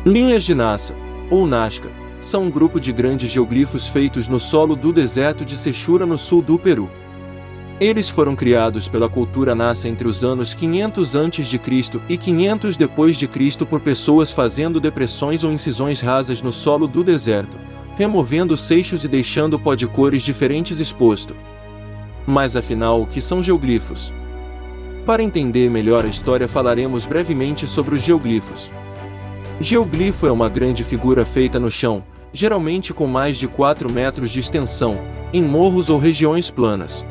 Linhas de Nazca, ou Nazca, são um grupo de grandes geoglifos feitos no solo do deserto de Sechura no sul do Peru. Eles foram criados pela cultura Nazca entre os anos 500 a.C. e 500 d.C. por pessoas fazendo depressões ou incisões rasas no solo do deserto, removendo seixos e deixando pó de cores diferentes exposto. Mas afinal, o que são geoglifos? Para entender melhor a história, falaremos brevemente sobre os geoglifos. Geoglifo é uma grande figura feita no chão, geralmente com mais de 4 metros de extensão, em morros ou regiões planas.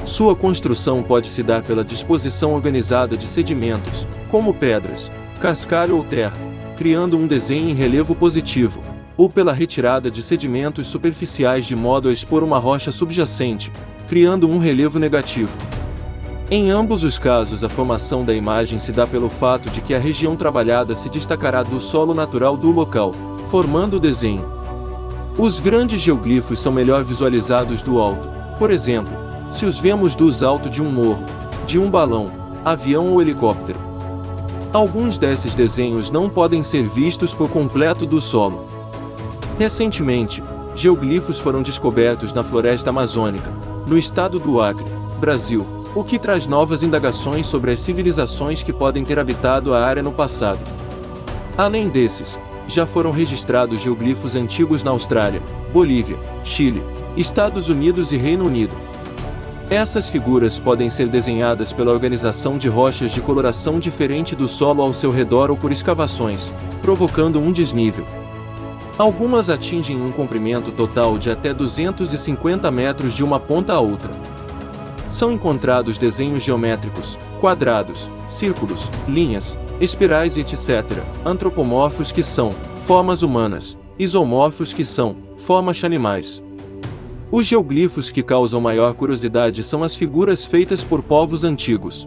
Sua construção pode se dar pela disposição organizada de sedimentos, como pedras, cascalho ou terra, criando um desenho em relevo positivo, ou pela retirada de sedimentos superficiais de modo a expor uma rocha subjacente, criando um relevo negativo. Em ambos os casos, a formação da imagem se dá pelo fato de que a região trabalhada se destacará do solo natural do local, formando o desenho. Os grandes geoglifos são melhor visualizados do alto, por exemplo, se os vemos do alto de um morro, de um balão, avião ou helicóptero. Alguns desses desenhos não podem ser vistos por completo do solo. Recentemente, geoglifos foram descobertos na floresta amazônica, no estado do Acre, Brasil, o que traz novas indagações sobre as civilizações que podem ter habitado a área no passado. Além desses, já foram registrados geoglifos antigos na Austrália, Bolívia, Chile, Estados Unidos e Reino Unido. Essas figuras podem ser desenhadas pela organização de rochas de coloração diferente do solo ao seu redor ou por escavações, provocando um desnível. Algumas atingem um comprimento total de até 250 metros de uma ponta a outra. São encontrados desenhos geométricos, quadrados, círculos, linhas, espirais e etc., antropomorfos que são formas humanas, isomorfos que são formas de animais. Os geoglifos que causam maior curiosidade são as figuras feitas por povos antigos.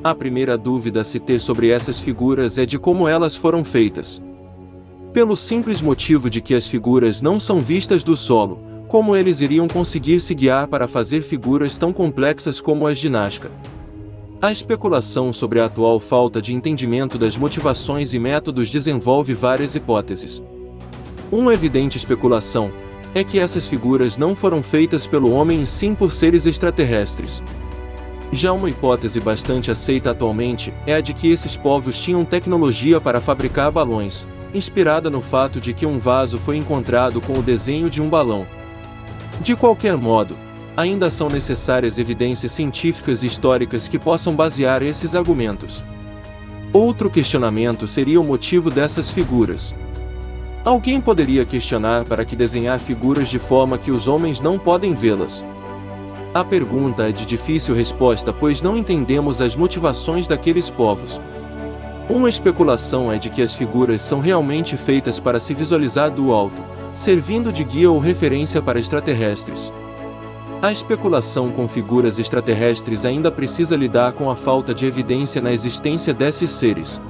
A primeira dúvida a se ter sobre essas figuras é de como elas foram feitas. Pelo simples motivo de que as figuras não são vistas do solo, como eles iriam conseguir se guiar para fazer figuras tão complexas como as de Nazca? A especulação sobre a atual falta de entendimento das motivações e métodos desenvolve várias hipóteses. Uma evidente especulação é que essas figuras não foram feitas pelo homem e sim por seres extraterrestres. Já uma hipótese bastante aceita atualmente é a de que esses povos tinham tecnologia para fabricar balões, inspirada no fato de que um vaso foi encontrado com o desenho de um balão. De qualquer modo, ainda são necessárias evidências científicas e históricas que possam basear esses argumentos. Outro questionamento seria o motivo dessas figuras. Alguém poderia questionar para que desenhar figuras de forma que os homens não podem vê-las. A pergunta é de difícil resposta, pois não entendemos as motivações daqueles povos. Uma especulação é de que as figuras são realmente feitas para se visualizar do alto, servindo de guia ou referência para extraterrestres. A especulação com figuras extraterrestres ainda precisa lidar com a falta de evidência na existência desses seres.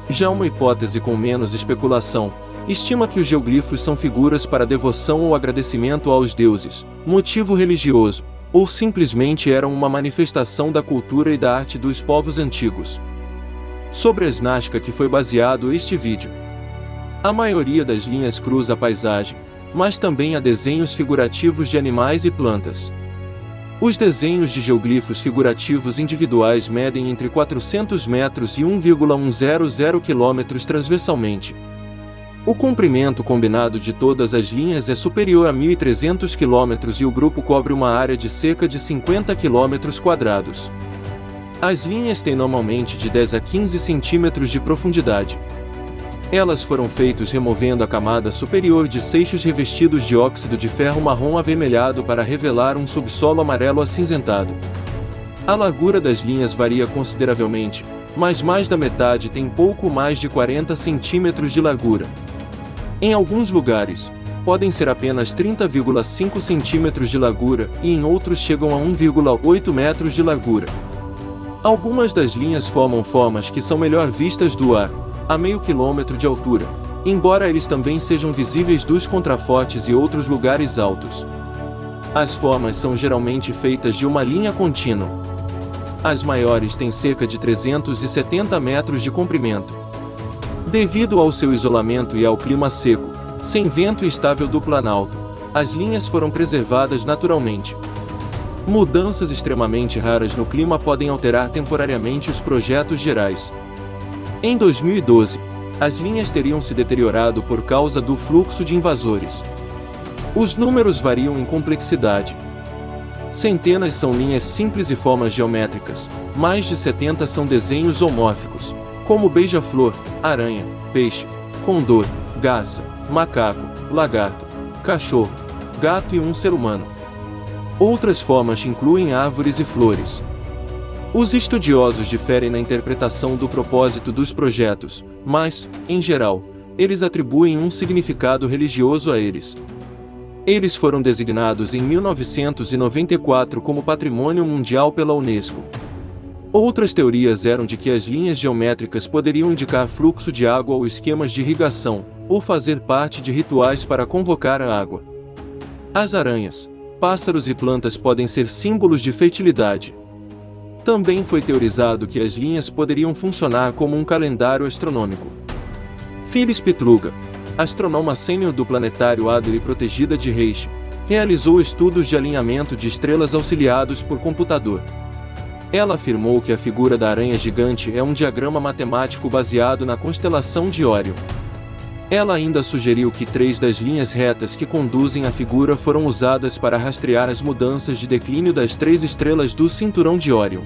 Já uma hipótese com menos especulação estima que os geoglifos são figuras para devoção ou agradecimento aos deuses, motivo religioso, ou simplesmente eram uma manifestação da cultura e da arte dos povos antigos. Sobre as Nazca que foi baseado este vídeo. A maioria das linhas cruza a paisagem, mas também há desenhos figurativos de animais e plantas. Os desenhos de geoglifos figurativos individuais medem entre 400 metros e 1,100 km transversalmente. O comprimento combinado de todas as linhas é superior a 1.300 km e o grupo cobre uma área de cerca de 50 km². As linhas têm normalmente de 10 a 15 centímetros de profundidade. Elas foram feitas removendo a camada superior de seixos revestidos de óxido de ferro marrom avermelhado para revelar um subsolo amarelo acinzentado. A largura das linhas varia consideravelmente, mas mais da metade tem pouco mais de 40 centímetros de largura. Em alguns lugares, podem ser apenas 30,5 centímetros de largura e em outros chegam a 1,8 metros de largura. Algumas das linhas formam formas que são melhor vistas do ar, a meio quilômetro de altura, embora eles também sejam visíveis dos contrafortes e outros lugares altos. As formas são geralmente feitas de uma linha contínua. As maiores têm cerca de 370 metros de comprimento. Devido ao seu isolamento e ao clima seco, sem vento e estável do Planalto, as linhas foram preservadas naturalmente. Mudanças extremamente raras no clima podem alterar temporariamente os projetos gerais. Em 2012, as linhas teriam se deteriorado por causa do fluxo de invasores. Os números variam em complexidade. Centenas são linhas simples e formas geométricas, mais de 70 são desenhos zoomórficos, como beija-flor, aranha, peixe, condor, garça, macaco, lagarto, cachorro, gato e um ser humano. Outras formas incluem árvores e flores. Os estudiosos diferem na interpretação do propósito dos projetos, mas, em geral, eles atribuem um significado religioso a eles. Eles foram designados em 1994 como Patrimônio Mundial pela Unesco. Outras teorias eram de que as linhas geométricas poderiam indicar fluxo de água ou esquemas de irrigação, ou fazer parte de rituais para convocar a água. As aranhas, pássaros e plantas podem ser símbolos de fertilidade. Também foi teorizado que as linhas poderiam funcionar como um calendário astronômico. Phyllis Petluga, astrônoma sênior do Planetário Adler e protegida de Herschel, realizou estudos de alinhamento de estrelas auxiliados por computador. Ela afirmou que a figura da aranha gigante é um diagrama matemático baseado na constelação de Órion. Ela ainda sugeriu que 3 das linhas retas que conduzem a figura foram usadas para rastrear as mudanças de declínio das 3 estrelas do cinturão de Órion.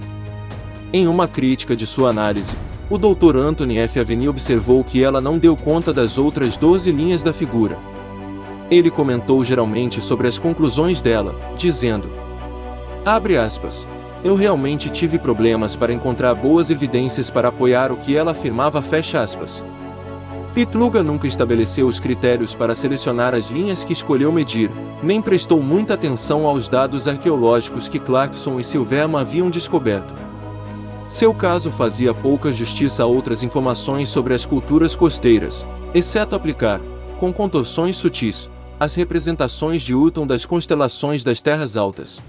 Em uma crítica de sua análise, o Dr. Anthony F. Aveni observou que ela não deu conta das outras 12 linhas da figura. Ele comentou geralmente sobre as conclusões dela, dizendo: abre aspas, eu realmente tive problemas para encontrar boas evidências para apoiar o que ela afirmava, fecha aspas. Petluga nunca estabeleceu os critérios para selecionar as linhas que escolheu medir, nem prestou muita atenção aos dados arqueológicos que Clarkson e Silverman haviam descoberto. Seu caso fazia pouca justiça a outras informações sobre as culturas costeiras, exceto aplicar, com contorções sutis, as representações de Hutton das constelações das Terras Altas.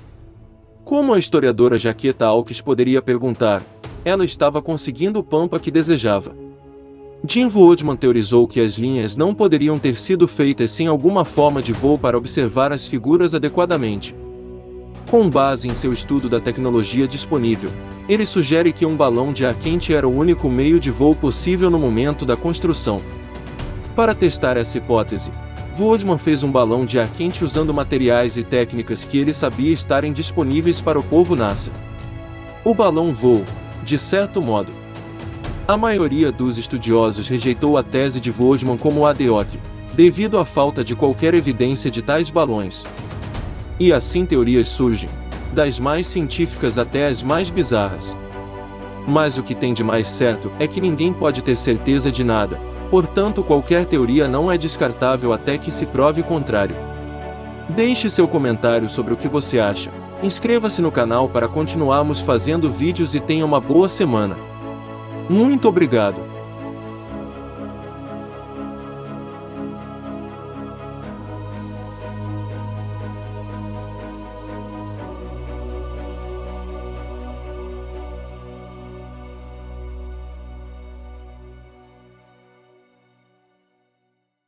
Como a historiadora Jaqueta Alques poderia perguntar, ela estava conseguindo o pampa que desejava. Jim Woodman teorizou que as linhas não poderiam ter sido feitas sem alguma forma de voo para observar as figuras adequadamente. Com base em seu estudo da tecnologia disponível, ele sugere que um balão de ar quente era o único meio de voo possível no momento da construção. Para testar essa hipótese, Woodman fez um balão de ar quente usando materiais e técnicas que ele sabia estarem disponíveis para o povo NASA. O balão voou, de certo modo. A maioria dos estudiosos rejeitou a tese de Woodman como ad hoc, devido à falta de qualquer evidência de tais balões. E assim teorias surgem, das mais científicas até as mais bizarras. Mas o que tem de mais certo é que ninguém pode ter certeza de nada, portanto qualquer teoria não é descartável até que se prove o contrário. Deixe seu comentário sobre o que você acha, inscreva-se no canal para continuarmos fazendo vídeos e tenha uma boa semana. Muito obrigado!